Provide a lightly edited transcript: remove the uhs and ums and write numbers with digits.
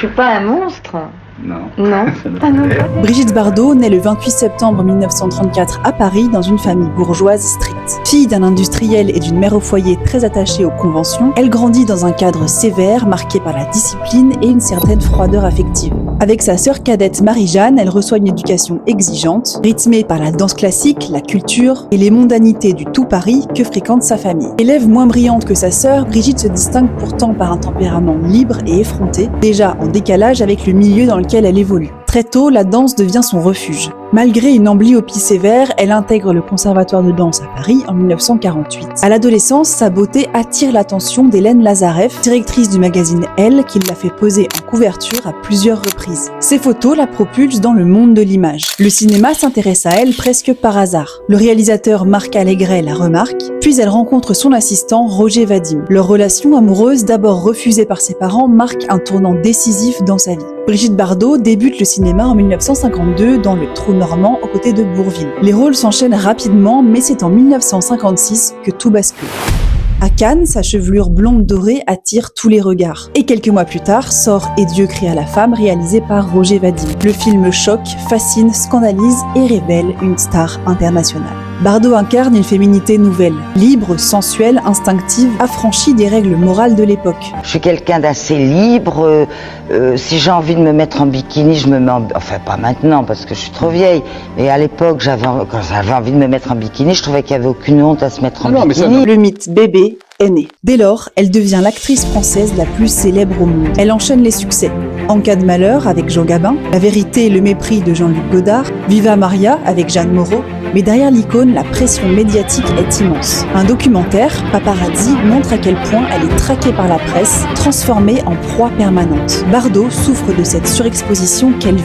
suis pas un monstre. Non. Non. Ah non. Brigitte Bardot naît le 28 septembre 1934 à Paris dans une famille bourgeoise stricte. Fille d'un industriel et d'une mère au foyer très attachée aux conventions, elle grandit dans un cadre sévère marqué par la discipline et une certaine froideur affective. Avec sa sœur cadette Marie-Jeanne, elle reçoit une éducation exigeante, rythmée par la danse classique, la culture et les mondanités du tout Paris que fréquente sa famille. Élève moins brillante que sa sœur, Brigitte se distingue pourtant par un tempérament libre et effronté, déjà en décalage avec le milieu dans lequel elle évolue. Très tôt, la danse devient son refuge. Malgré une amblyopie sévère, elle intègre le conservatoire de danse à Paris en 1948. À l'adolescence, sa beauté attire l'attention d'Hélène Lazareff, directrice du magazine Elle, qui l'a fait poser en couverture à plusieurs reprises. Ses photos la propulsent dans le monde de l'image. Le cinéma s'intéresse à elle presque par hasard. Le réalisateur Marc Allégret la remarque, puis elle rencontre son assistant Roger Vadim. Leur relation amoureuse, d'abord refusée par ses parents, marque un tournant décisif dans sa vie. Brigitte Bardot débute le cinéma en 1952 dans Le Trou normand aux côtés de Bourvil. Les rôles s'enchaînent rapidement, mais c'est en 1956 que tout bascule. À Cannes, sa chevelure blonde dorée attire tous les regards. Et quelques mois plus tard, sort Et Dieu créa la femme, réalisé par Roger Vadim. Le film choque, fascine, scandalise et révèle une star internationale. Bardot incarne une féminité nouvelle, libre, sensuelle, instinctive, affranchie des règles morales de l'époque. Je suis quelqu'un d'assez libre. Si j'ai envie de me mettre en bikini, je me mets en... Enfin, pas maintenant, parce que je suis trop vieille. Mais à l'époque, quand j'avais envie de me mettre en bikini, je trouvais qu'il n'y avait aucune honte à se mettre en bikini. Le mythe bébé est née. Dès lors, elle devient l'actrice française la plus célèbre au monde. Elle enchaîne les succès. En cas de malheur avec Jean Gabin, La vérité et le mépris de Jean-Luc Godard, Viva Maria avec Jeanne Moreau. Mais derrière l'icône, la pression médiatique est immense. Un documentaire, Paparazzi, montre à quel point elle est traquée par la presse, transformée en proie permanente. Bardot souffre de cette surexposition qu'elle vit